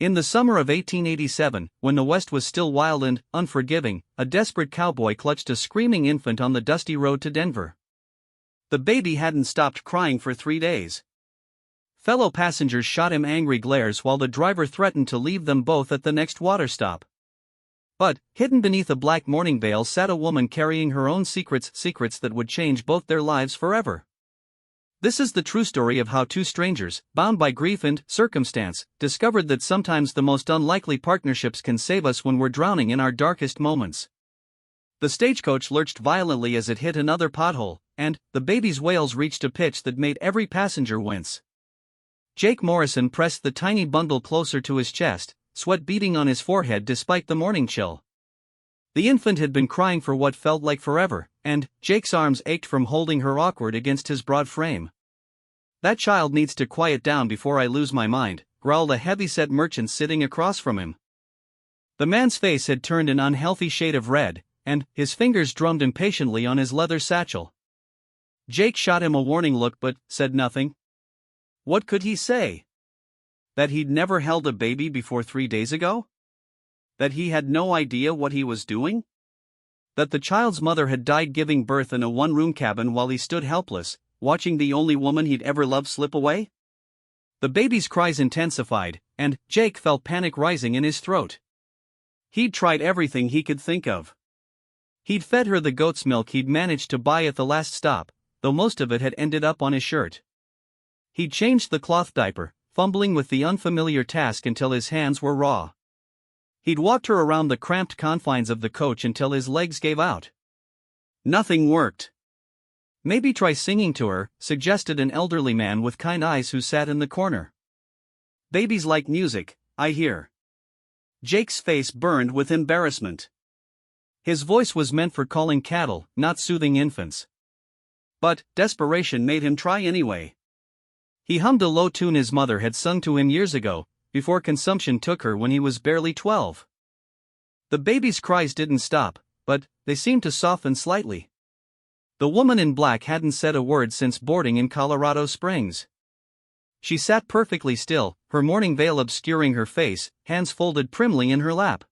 In the summer of 1887, when the West was still wild and unforgiving, a desperate cowboy clutched a screaming infant on the dusty road to Denver. The baby hadn't stopped crying for 3 days. Fellow passengers shot him angry glares while the driver threatened to leave them both at the next water stop. But, hidden beneath a black mourning veil sat a woman carrying her own secrets that would change both their lives forever. This is the true story of how two strangers, bound by grief and circumstance, discovered that sometimes the most unlikely partnerships can save us when we're drowning in our darkest moments. The stagecoach lurched violently as it hit another pothole, and the baby's wails reached a pitch that made every passenger wince. Jake Morrison pressed the tiny bundle closer to his chest, sweat beading on his forehead despite the morning chill. The infant had been crying for what felt like forever, and Jake's arms ached from holding her awkward against his broad frame. "That child needs to quiet down before I lose my mind," growled a heavy-set merchant sitting across from him. The man's face had turned an unhealthy shade of red, and his fingers drummed impatiently on his leather satchel. Jake shot him a warning look but said nothing. What could he say? That he'd never held a baby before 3 days ago? That he had no idea what he was doing? That the child's mother had died giving birth in a one-room cabin while he stood helpless, watching the only woman he'd ever loved slip away? The baby's cries intensified, and Jake felt panic rising in his throat. He'd tried everything he could think of. He'd fed her the goat's milk he'd managed to buy at the last stop, though most of it had ended up on his shirt. He'd changed the cloth diaper, fumbling with the unfamiliar task until his hands were raw. He'd walked her around the cramped confines of the coach until his legs gave out. Nothing worked. "Maybe try singing to her," suggested an elderly man with kind eyes who sat in the corner. "Babies like music, I hear." Jake's face burned with embarrassment. His voice was meant for calling cattle, not soothing infants. But desperation made him try anyway. He hummed a low tune his mother had sung to him years ago, before consumption took her when he was barely 12. The baby's cries didn't stop, but they seemed to soften slightly. The woman in black hadn't said a word since boarding in Colorado Springs. She sat perfectly still, her mourning veil obscuring her face, hands folded primly in her lap.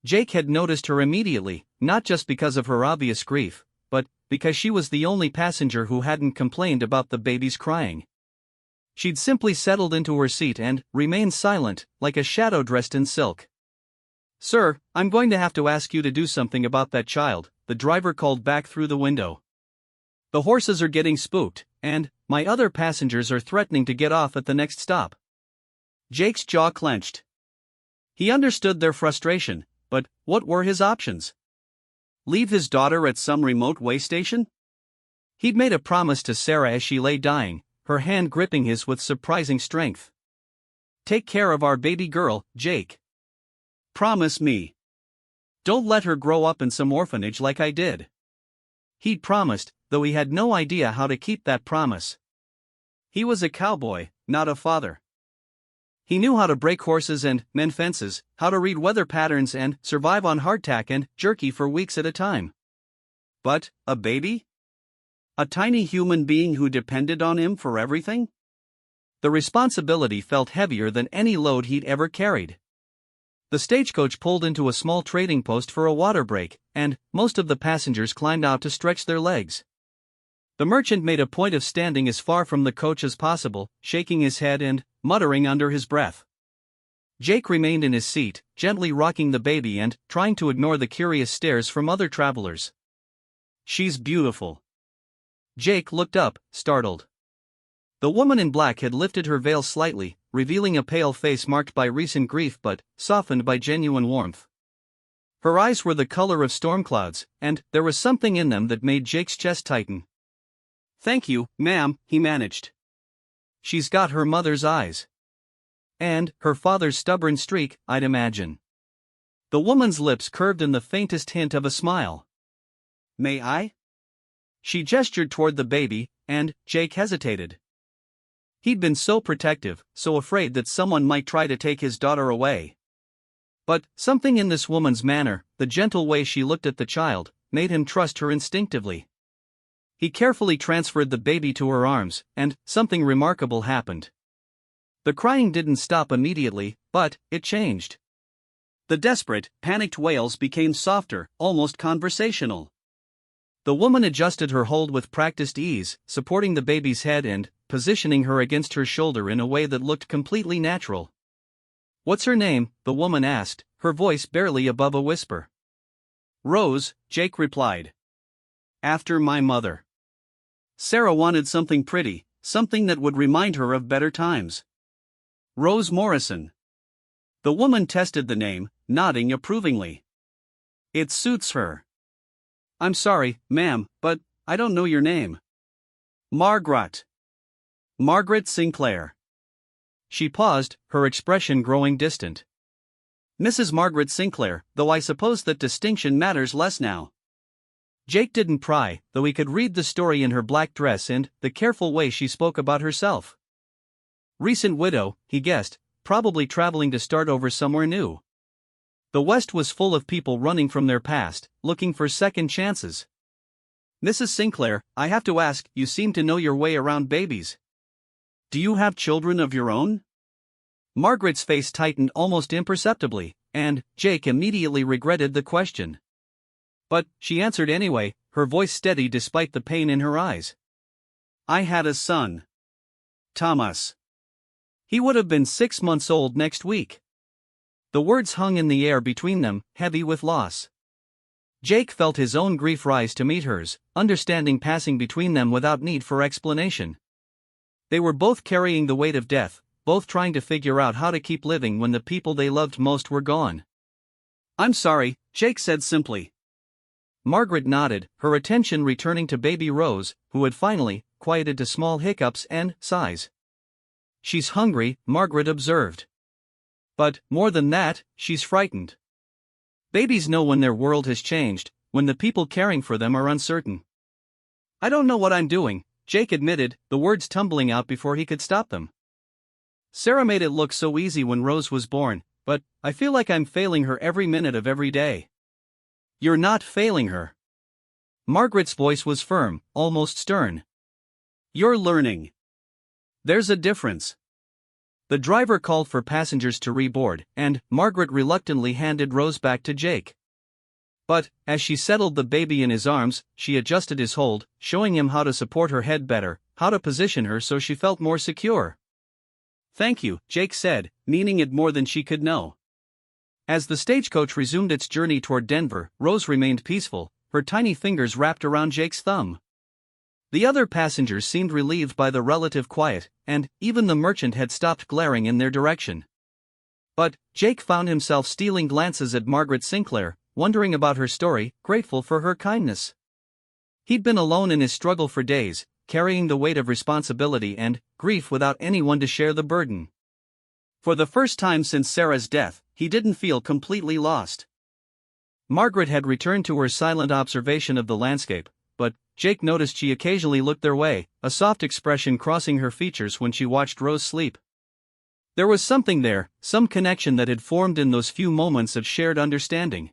Jake had noticed her immediately, not just because of her obvious grief, but because she was the only passenger who hadn't complained about the baby's crying. She'd simply settled into her seat and remained silent, like a shadow dressed in silk. "Sir, I'm going to have to ask you to do something about that child," the driver called back through the window. "The horses are getting spooked, and my other passengers are threatening to get off at the next stop." Jake's jaw clenched. He understood their frustration, but what were his options? Leave his daughter at some remote way station? He'd made a promise to Sarah as she lay dying, her hand gripping his with surprising strength. "Take care of our baby girl, Jake. Promise me. Don't let her grow up in some orphanage like I did." He'd promised, though he had no idea how to keep that promise. He was a cowboy, not a father. He knew how to break horses and mend fences, how to read weather patterns and survive on hardtack and jerky for weeks at a time. But a baby? A tiny human being who depended on him for everything? The responsibility felt heavier than any load he'd ever carried. The stagecoach pulled into a small trading post for a water break, and most of the passengers climbed out to stretch their legs. The merchant made a point of standing as far from the coach as possible, shaking his head and muttering under his breath. Jake remained in his seat, gently rocking the baby and trying to ignore the curious stares from other travelers. "She's beautiful." Jake looked up, startled. The woman in black had lifted her veil slightly, revealing a pale face marked by recent grief but softened by genuine warmth. Her eyes were the color of storm clouds, and there was something in them that made Jake's chest tighten. "Thank you, ma'am," he managed. "She's got her mother's eyes. And her father's stubborn streak, I'd imagine." The woman's lips curved in the faintest hint of a smile. "May I?" She gestured toward the baby, and Jake hesitated. He'd been so protective, so afraid that someone might try to take his daughter away. But something in this woman's manner, the gentle way she looked at the child, made him trust her instinctively. He carefully transferred the baby to her arms, and something remarkable happened. The crying didn't stop immediately, but it changed. The desperate, panicked wails became softer, almost conversational. The woman adjusted her hold with practiced ease, supporting the baby's head and positioning her against her shoulder in a way that looked completely natural. "What's her name?" the woman asked, her voice barely above a whisper. "Rose," Jake replied. "After my mother." Sarah wanted something pretty, something that would remind her of better times. "Rose Morrison." The woman tested the name, nodding approvingly. "It suits her." "I'm sorry, ma'am, but I don't know your name." "Margaret." "Margaret Sinclair." She paused, her expression growing distant. "Mrs. Margaret Sinclair, though I suppose that distinction matters less now." Jake didn't pry, though he could read the story in her black dress and the careful way she spoke about herself. Recent widow, he guessed, probably traveling to start over somewhere new. The West was full of people running from their past, looking for second chances. "Mrs. Sinclair, I have to ask, you seem to know your way around babies. Do you have children of your own?" Margaret's face tightened almost imperceptibly, and Jake immediately regretted the question. But she answered anyway, her voice steady despite the pain in her eyes. "I had a son. Thomas. He would have been 6 months old next week." The words hung in the air between them, heavy with loss. Jake felt his own grief rise to meet hers, understanding passing between them without need for explanation. They were both carrying the weight of death, both trying to figure out how to keep living when the people they loved most were gone. "I'm sorry," Jake said simply. Margaret nodded, her attention returning to baby Rose, who had finally quieted to small hiccups and sighs. "She's hungry," Margaret observed. "But, more than that, she's frightened." Babies know when their world has changed, when the people caring for them are uncertain. "I don't know what I'm doing," Jake admitted, the words tumbling out before he could stop them. "Sarah made it look so easy when Rose was born, but I feel like I'm failing her every minute of every day." "You're not failing her." Margaret's voice was firm, almost stern. "You're learning. There's a difference." The driver called for passengers to reboard, and Margaret reluctantly handed Rose back to Jake. But, as she settled the baby in his arms, she adjusted his hold, showing him how to support her head better, how to position her so she felt more secure. "Thank you," Jake said, meaning it more than she could know. As the stagecoach resumed its journey toward Denver, Rose remained peaceful, her tiny fingers wrapped around Jake's thumb. The other passengers seemed relieved by the relative quiet, and even the merchant had stopped glaring in their direction. But Jake found himself stealing glances at Margaret Sinclair, wondering about her story, grateful for her kindness. He'd been alone in his struggle for days, carrying the weight of responsibility and grief without anyone to share the burden. For the first time since Sarah's death, he didn't feel completely lost. Margaret had returned to her silent observation of the landscape, but Jake noticed she occasionally looked their way, a soft expression crossing her features when she watched Rose sleep. There was something there, some connection that had formed in those few moments of shared understanding.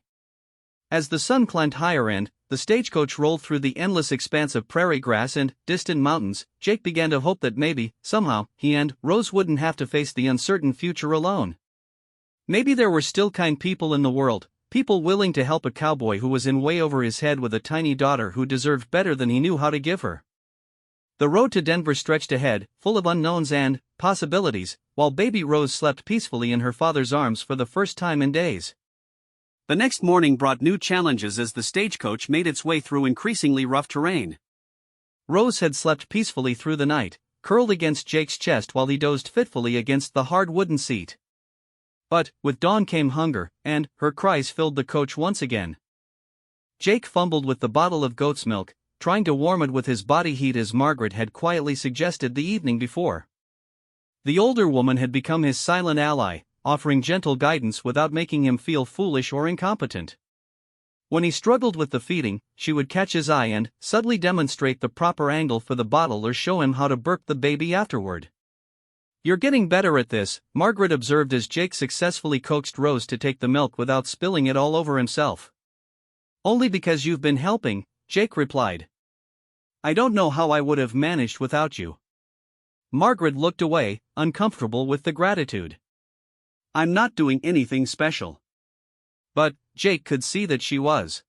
As the sun climbed higher and the stagecoach rolled through the endless expanse of prairie grass and distant mountains, Jake began to hope that maybe, somehow, he and Rose wouldn't have to face the uncertain future alone. Maybe there were still kind people in the world, people willing to help a cowboy who was in way over his head with a tiny daughter who deserved better than he knew how to give her. The road to Denver stretched ahead, full of unknowns and possibilities, while baby Rose slept peacefully in her father's arms for the first time in days. The next morning brought new challenges as the stagecoach made its way through increasingly rough terrain. Rose had slept peacefully through the night, curled against Jake's chest while he dozed fitfully against the hard wooden seat. But, with dawn came hunger, and her cries filled the coach once again. Jake fumbled with the bottle of goat's milk, trying to warm it with his body heat as Margaret had quietly suggested the evening before. The older woman had become his silent ally, offering gentle guidance without making him feel foolish or incompetent. When he struggled with the feeding, she would catch his eye and subtly demonstrate the proper angle for the bottle or show him how to burp the baby afterward. "You're getting better at this," Margaret observed as Jake successfully coaxed Rose to take the milk without spilling it all over himself. "Only because you've been helping," Jake replied. "I don't know how I would have managed without you." Margaret looked away, uncomfortable with the gratitude. "I'm not doing anything special." But Jake could see that she was.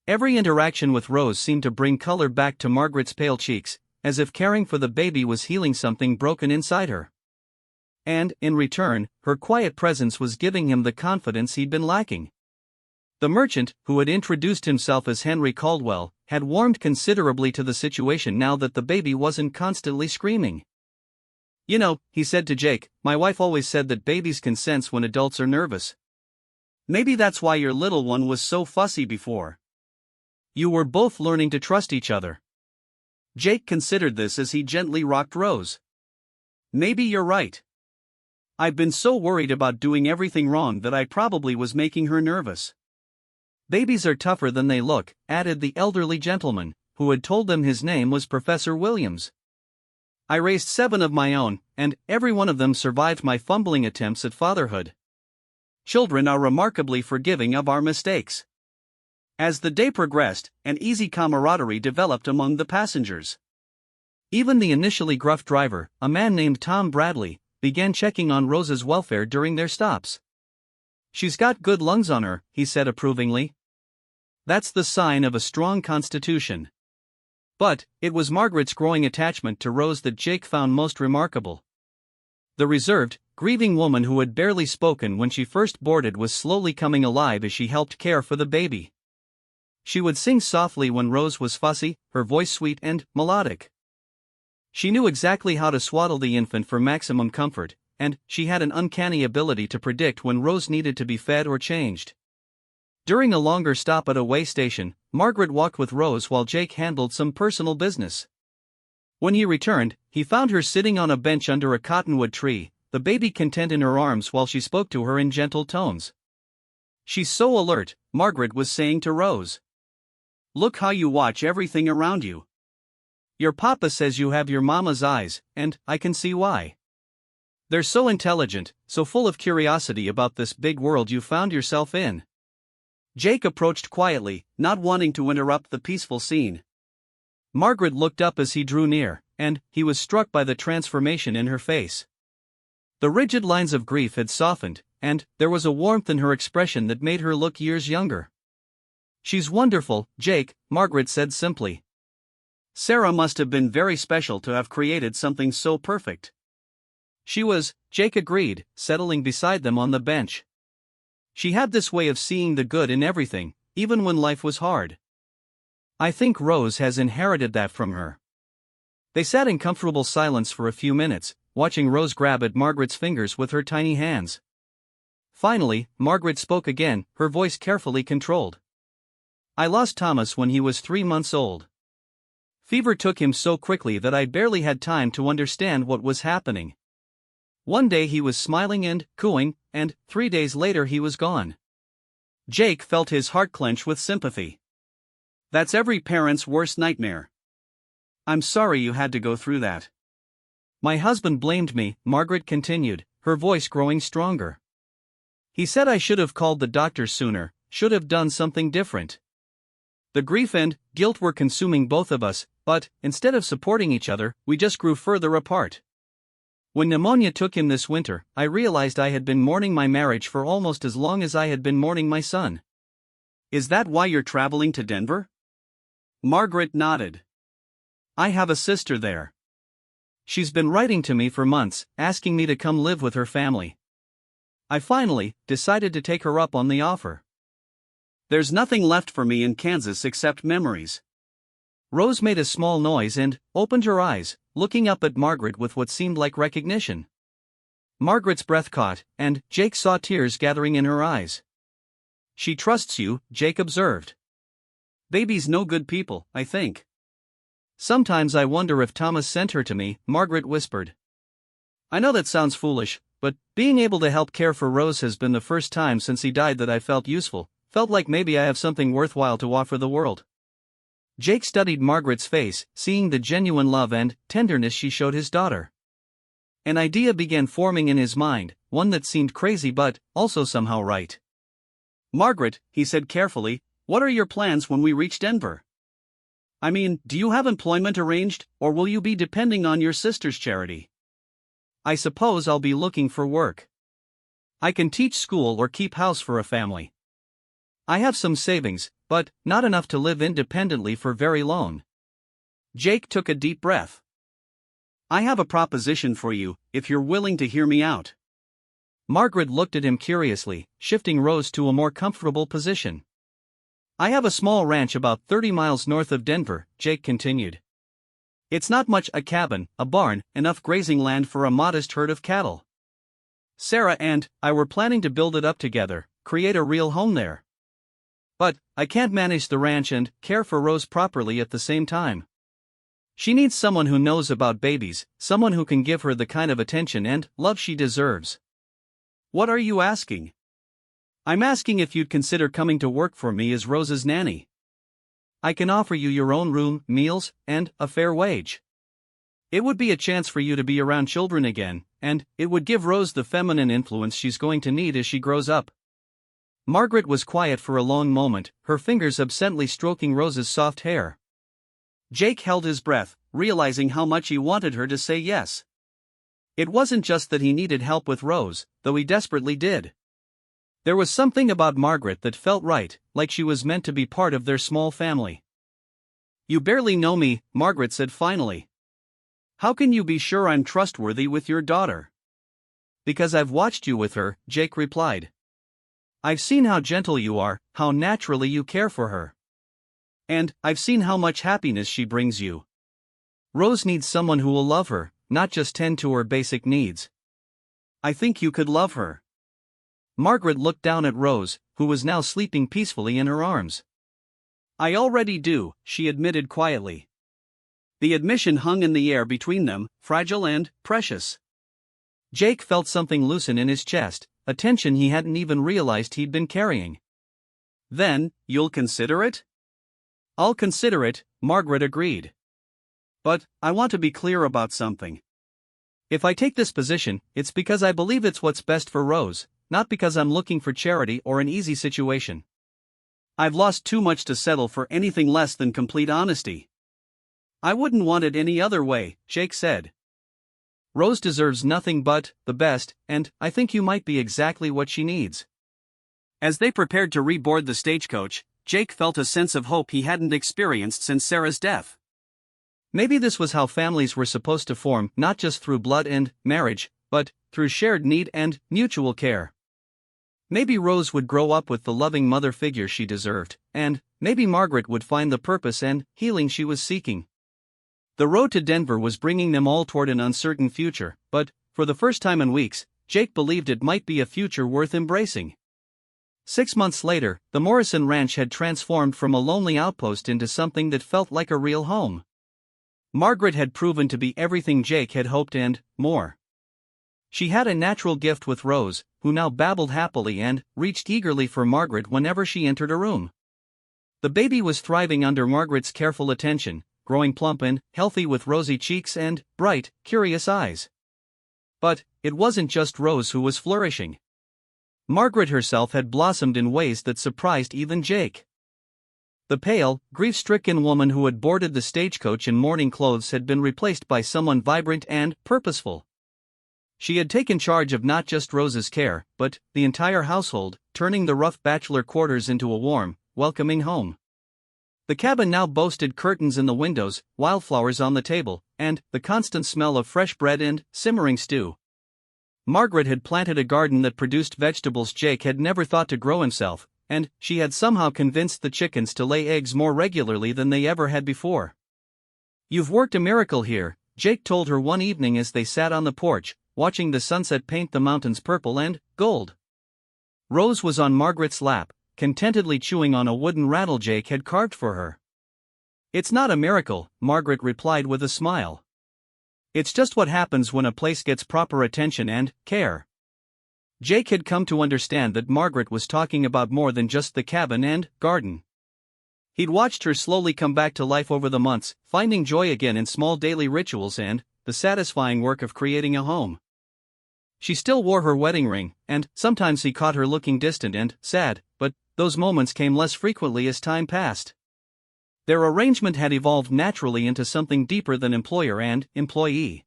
Every interaction with Rose seemed to bring color back to Margaret's pale cheeks, as if caring for the baby was healing something broken inside her. And, in return, her quiet presence was giving him the confidence he'd been lacking. The merchant, who had introduced himself as Henry Caldwell, had warmed considerably to the situation now that the baby wasn't constantly screaming. "You know," he said to Jake, "my wife always said that babies can sense when adults are nervous. Maybe that's why your little one was so fussy before. You were both learning to trust each other." Jake considered this as he gently rocked Rose. "Maybe you're right. I've been so worried about doing everything wrong that I probably was making her nervous." "Babies are tougher than they look," added the elderly gentleman, who had told them his name was Professor Williams. "I raised 7 of my own, and every one of them survived my fumbling attempts at fatherhood. Children are remarkably forgiving of our mistakes." As the day progressed, an easy camaraderie developed among the passengers. Even the initially gruff driver, a man named Tom Bradley, began checking on Rose's welfare during their stops. "She's got good lungs on her," he said approvingly. "That's the sign of a strong constitution." But it was Margaret's growing attachment to Rose that Jake found most remarkable. The reserved, grieving woman who had barely spoken when she first boarded was slowly coming alive as she helped care for the baby. She would sing softly when Rose was fussy, her voice sweet and melodic. She knew exactly how to swaddle the infant for maximum comfort, and she had an uncanny ability to predict when Rose needed to be fed or changed. During a longer stop at a way station, Margaret walked with Rose while Jake handled some personal business. When he returned, he found her sitting on a bench under a cottonwood tree, the baby content in her arms while she spoke to her in gentle tones. "She's so alert," Margaret was saying to Rose. "Look how you watch everything around you. Your papa says you have your mama's eyes, and I can see why. They're so intelligent, so full of curiosity about this big world you found yourself in." Jake approached quietly, not wanting to interrupt the peaceful scene. Margaret looked up as he drew near, and he was struck by the transformation in her face. The rigid lines of grief had softened, and there was a warmth in her expression that made her look years younger. "She's wonderful, Jake," Margaret said simply. "Sarah must have been very special to have created something so perfect." "She was," Jake agreed, settling beside them on the bench. "She had this way of seeing the good in everything, even when life was hard. I think Rose has inherited that from her." They sat in comfortable silence for a few minutes, watching Rose grab at Margaret's fingers with her tiny hands. Finally, Margaret spoke again, her voice carefully controlled. "I lost Thomas when he was 3 months old. Fever took him so quickly that I barely had time to understand what was happening. One day he was smiling and cooing, and 3 days later he was gone." Jake felt his heart clench with sympathy. "That's every parent's worst nightmare. I'm sorry you had to go through that." "My husband blamed me," Margaret continued, her voice growing stronger. "He said I should have called the doctors sooner, should have done something different. The grief and guilt were consuming both of us, but, instead of supporting each other, we just grew further apart. When pneumonia took him this winter, I realized I had been mourning my marriage for almost as long as I had been mourning my son." "Is that why you're traveling to Denver?" Margaret nodded. "I have a sister there. She's been writing to me for months, asking me to come live with her family. I finally decided to take her up on the offer. There's nothing left for me in Kansas except memories." Rose made a small noise and opened her eyes, looking up at Margaret with what seemed like recognition. Margaret's breath caught, and Jake saw tears gathering in her eyes. "She trusts you," Jake observed. "Babies know good people, I think. Sometimes I wonder if Thomas sent her to me," Margaret whispered. "I know that sounds foolish, but being able to help care for Rose has been the first time since he died that I felt useful, felt like maybe I have something worthwhile to offer the world." Jake studied Margaret's face, seeing the genuine love and tenderness she showed his daughter. An idea began forming in his mind, one that seemed crazy but also somehow right. "Margaret," he said carefully, "what are your plans when we reach Denver?" I mean, do you have employment arranged, or will you be depending on your sister's charity? I suppose I'll be looking for work. I can teach school or keep house for a family. I have some savings, but not enough to live independently for very long. Jake took a deep breath. I have a proposition for you, if you're willing to hear me out. Margaret looked at him curiously, shifting Rose to a more comfortable position. I have a small ranch about 30 miles north of Denver, Jake continued. It's not much a cabin, a barn, enough grazing land for a modest herd of cattle. Sarah and I were planning to build it up together, create a real home there. But I can't manage the ranch and care for Rose properly at the same time. She needs someone who knows about babies, someone who can give her the kind of attention and love she deserves. What are you asking? I'm asking if you'd consider coming to work for me as Rose's nanny. I can offer you your own room, meals, and a fair wage. It would be a chance for you to be around children again, and it would give Rose the feminine influence she's going to need as she grows up. Margaret was quiet for a long moment, her fingers absently stroking Rose's soft hair. Jake held his breath, realizing how much he wanted her to say yes. It wasn't just that he needed help with Rose, though he desperately did. There was something about Margaret that felt right, like she was meant to be part of their small family. You barely know me, Margaret said finally. How can you be sure I'm trustworthy with your daughter? Because I've watched you with her, Jake replied. I've seen how gentle you are, how naturally you care for her. And I've seen how much happiness she brings you. Rose needs someone who will love her, not just tend to her basic needs. I think you could love her. Margaret looked down at Rose, who was now sleeping peacefully in her arms. I already do, she admitted quietly. The admission hung in the air between them, fragile and precious. Jake felt something loosen in his chest, a tension he hadn't even realized he'd been carrying. Then, you'll consider it? I'll consider it, Margaret agreed. But I want to be clear about something. If I take this position, it's because I believe it's what's best for Rose, not because I'm looking for charity or an easy situation. I've lost too much to settle for anything less than complete honesty. I wouldn't want it any other way, Jake said. Rose deserves nothing but the best, and I think you might be exactly what she needs. As they prepared to reboard the stagecoach, Jake felt a sense of hope he hadn't experienced since Sarah's death. Maybe this was how families were supposed to form, not just through blood and marriage, but through shared need and mutual care. Maybe Rose would grow up with the loving mother figure she deserved, and maybe Margaret would find the purpose and healing she was seeking. The road to Denver was bringing them all toward an uncertain future, but, for the first time in weeks, Jake believed it might be a future worth embracing. 6 months later, the Morrison Ranch had transformed from a lonely outpost into something that felt like a real home. Margaret had proven to be everything Jake had hoped and more. She had a natural gift with Rose, who now babbled happily and reached eagerly for Margaret whenever she entered a room. The baby was thriving under Margaret's careful attention, growing plump and healthy with rosy cheeks and bright, curious eyes. But it wasn't just Rose who was flourishing. Margaret herself had blossomed in ways that surprised even Jake. The pale, grief-stricken woman who had boarded the stagecoach in mourning clothes had been replaced by someone vibrant and purposeful. She had taken charge of not just Rose's care, but the entire household, turning the rough bachelor quarters into a warm, welcoming home. The cabin now boasted curtains in the windows, wildflowers on the table, and the constant smell of fresh bread and simmering stew. Margaret had planted a garden that produced vegetables Jake had never thought to grow himself, and she had somehow convinced the chickens to lay eggs more regularly than they ever had before. You've worked a miracle here, Jake told her one evening as they sat on the porch, watching the sunset paint the mountains purple and gold. Rose was on Margaret's lap, contentedly chewing on a wooden rattle Jake had carved for her. It's not a miracle, Margaret replied with a smile. It's just what happens when a place gets proper attention and care. Jake had come to understand that Margaret was talking about more than just the cabin and garden. He'd watched her slowly come back to life over the months, finding joy again in small daily rituals and the satisfying work of creating a home. She still wore her wedding ring, and sometimes he caught her looking distant and sad, but those moments came less frequently as time passed. Their arrangement had evolved naturally into something deeper than employer and employee.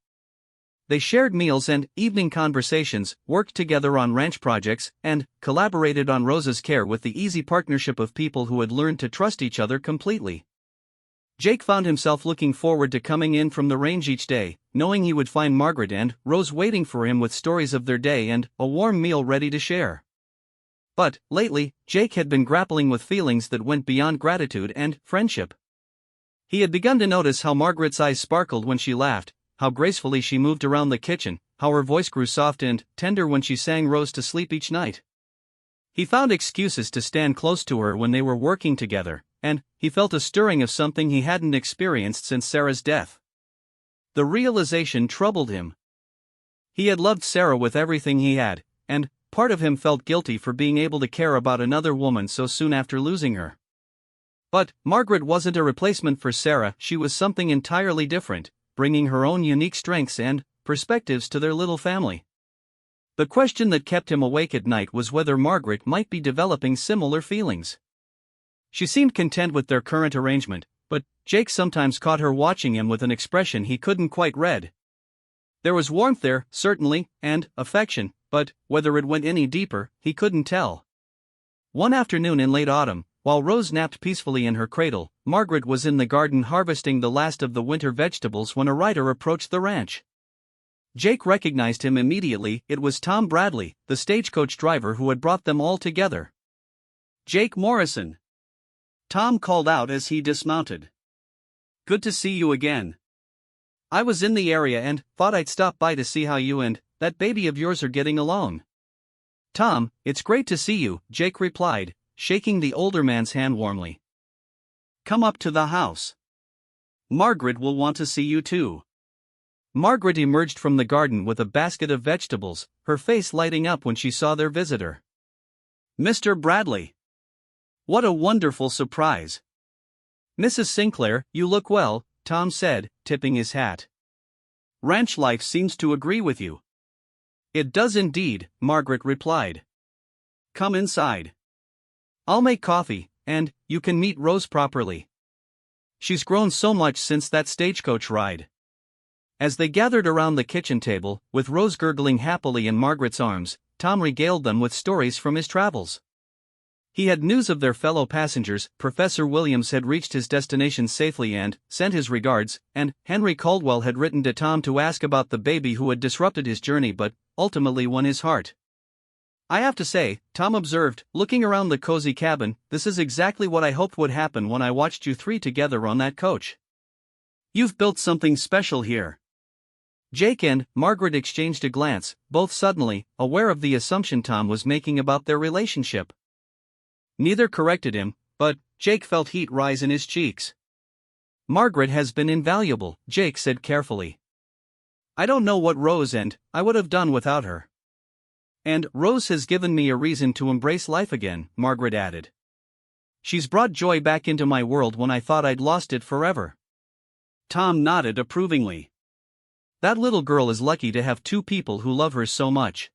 They shared meals and evening conversations, worked together on ranch projects, and collaborated on Rose's care with the easy partnership of people who had learned to trust each other completely. Jake found himself looking forward to coming in from the range each day, knowing he would find Margaret and Rose waiting for him with stories of their day and a warm meal ready to share. But, lately, Jake had been grappling with feelings that went beyond gratitude and friendship. He had begun to notice how Margaret's eyes sparkled when she laughed, how gracefully she moved around the kitchen, how her voice grew soft and tender when she sang Rose to sleep each night. He found excuses to stand close to her when they were working together, and he felt a stirring of something he hadn't experienced since Sarah's death. The realization troubled him. He had loved Sarah with everything he had, and part of him felt guilty for being able to care about another woman so soon after losing her. But Margaret wasn't a replacement for Sarah, she was something entirely different, bringing her own unique strengths and perspectives to their little family. The question that kept him awake at night was whether Margaret might be developing similar feelings. She seemed content with their current arrangement, but Jake sometimes caught her watching him with an expression he couldn't quite read. There was warmth there, certainly, and affection, but whether it went any deeper, he couldn't tell. One afternoon in late autumn, while Rose napped peacefully in her cradle, Margaret was in the garden harvesting the last of the winter vegetables when a rider approached the ranch. Jake recognized him immediately. It was Tom Bradley, the stagecoach driver who had brought them all together. "Jake Morrison," Tom called out as he dismounted. "Good to see you again. I was in the area and thought I'd stop by to see how you and that baby of yours are getting along." "Tom, it's great to see you," Jake replied, shaking the older man's hand warmly. "Come up to the house. Margaret will want to see you too." Margaret emerged from the garden with a basket of vegetables, her face lighting up when she saw their visitor. "Mr. Bradley. What a wonderful surprise." "Mrs. Sinclair, you look well," Tom said, tipping his hat. "Ranch life seems to agree with you." "It does indeed," Margaret replied. "Come inside. I'll make coffee, and you can meet Rose properly. She's grown so much since that stagecoach ride." As they gathered around the kitchen table, with Rose gurgling happily in Margaret's arms, Tom regaled them with stories from his travels. He had news of their fellow passengers. Professor Williams had reached his destination safely and sent his regards, and Henry Caldwell had written to Tom to ask about the baby who had disrupted his journey but ultimately won his heart. "I have to say," Tom observed, looking around the cozy cabin, "this is exactly what I hoped would happen when I watched you three together on that coach. You've built something special here." Jake and Margaret exchanged a glance, both suddenly aware of the assumption Tom was making about their relationship. Neither corrected him, but Jake felt heat rise in his cheeks. "Margaret has been invaluable," Jake said carefully. "I don't know what Rose and I would have done without her. And Rose has given me a reason to embrace life again," Margaret added. "She's brought joy back into my world when I thought I'd lost it forever." Tom nodded approvingly. "That little girl is lucky to have two people who love her so much.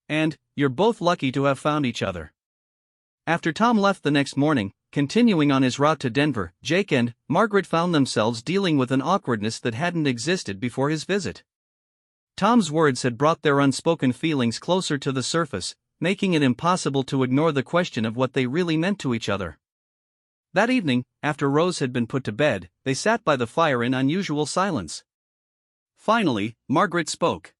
And you're both lucky to have found each other." After Tom left the next morning, continuing on his route to Denver, Jake and Margaret found themselves dealing with an awkwardness that hadn't existed before his visit. Tom's words had brought their unspoken feelings closer to the surface, making it impossible to ignore the question of what they really meant to each other. That evening, after Rose had been put to bed, they sat by the fire in unusual silence. Finally, Margaret spoke.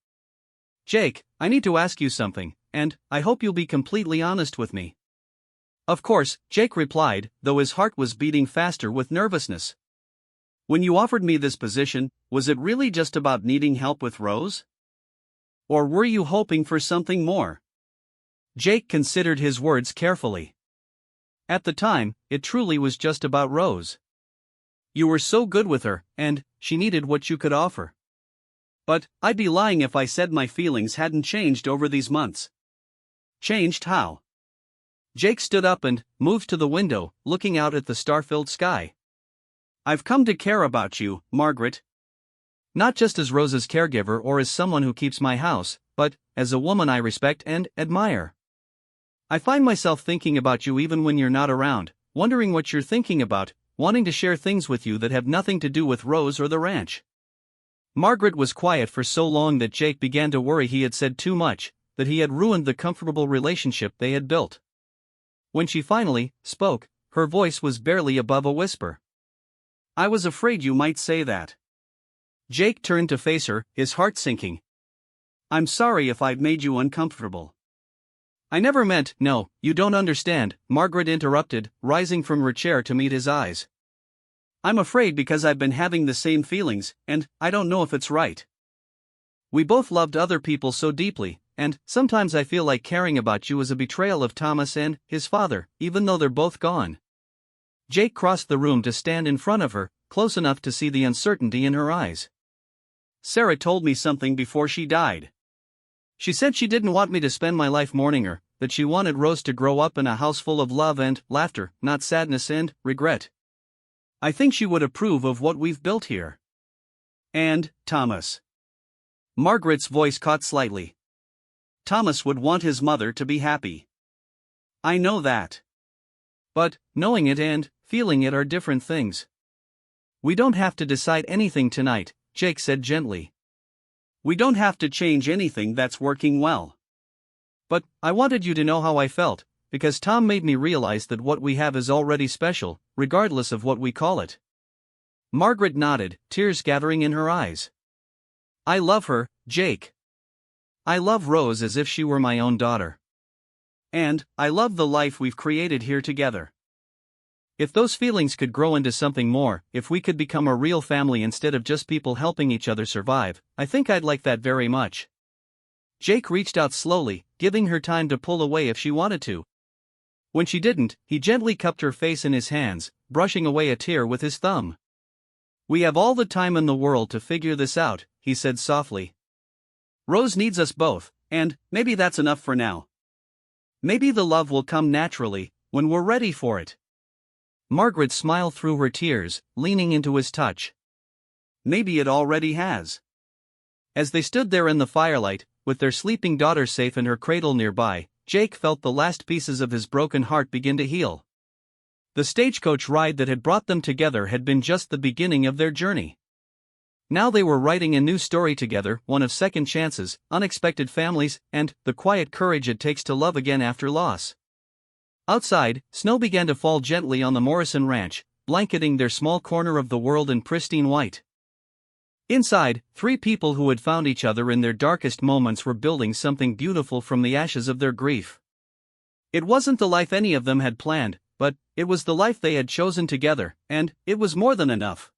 "Jake, I need to ask you something, and I hope you'll be completely honest with me." "Of course," Jake replied, though his heart was beating faster with nervousness. "When you offered me this position, was it really just about needing help with Rose? Or were you hoping for something more?" Jake considered his words carefully. "At the time, it truly was just about Rose. You were so good with her, and she needed what you could offer. But I'd be lying if I said my feelings hadn't changed over these months." "Changed how?" Jake stood up and moved to the window, looking out at the star-filled sky. "I've come to care about you, Margaret. Not just as Rose's caregiver or as someone who keeps my house, but as a woman I respect and admire. I find myself thinking about you even when you're not around, wondering what you're thinking about, wanting to share things with you that have nothing to do with Rose or the ranch. Margaret was quiet for so long that Jake began to worry he had said too much, that he had ruined the comfortable relationship they had built. When she finally spoke, her voice was barely above a whisper. "I was afraid you might say that." Jake turned to face her, his heart sinking. "I'm sorry if I've made you uncomfortable." "I never meant—" "No, you don't understand," Margaret interrupted, rising from her chair to meet his eyes. "I'm afraid because I've been having the same feelings, and I don't know if it's right. We both loved other people so deeply, and sometimes I feel like caring about you is a betrayal of Thomas and his father, even though they're both gone." Jake crossed the room to stand in front of her, close enough to see the uncertainty in her eyes. "Sarah told me something before she died. She said she didn't want me to spend my life mourning her, that she wanted Rose to grow up in a house full of love and laughter, not sadness and regret. I think she would approve of what we've built here." "And, Thomas." Margaret's voice caught slightly. "Thomas would want his mother to be happy. I know that. But, knowing it and feeling it are different things. We don't have to decide anything tonight," Jake said gently. "We don't have to change anything that's working well. But, I wanted you to know how I felt, because Tom made me realize that what we have is already special, regardless of what we call it." Margaret nodded, tears gathering in her eyes. "I love her, Jake. I love Rose as if she were my own daughter. And, I love the life we've created here together. If those feelings could grow into something more, if we could become a real family instead of just people helping each other survive, I think I'd like that very much." Jake reached out slowly, giving her time to pull away if she wanted to. When she didn't, he gently cupped her face in his hands, brushing away a tear with his thumb. "We have all the time in the world to figure this out," he said softly. "Rose needs us both, and maybe that's enough for now. Maybe the love will come naturally, when we're ready for it." Margaret smiled through her tears, leaning into his touch. "Maybe it already has." As they stood there in the firelight, with their sleeping daughter safe in her cradle nearby, Jake felt the last pieces of his broken heart begin to heal. The stagecoach ride that had brought them together had been just the beginning of their journey. Now they were writing a new story together, one of second chances, unexpected families, and the quiet courage it takes to love again after loss. Outside, snow began to fall gently on the Morrison ranch, blanketing their small corner of the world in pristine white. Inside, three people who had found each other in their darkest moments were building something beautiful from the ashes of their grief. It wasn't the life any of them had planned, but it was the life they had chosen together, and it was more than enough.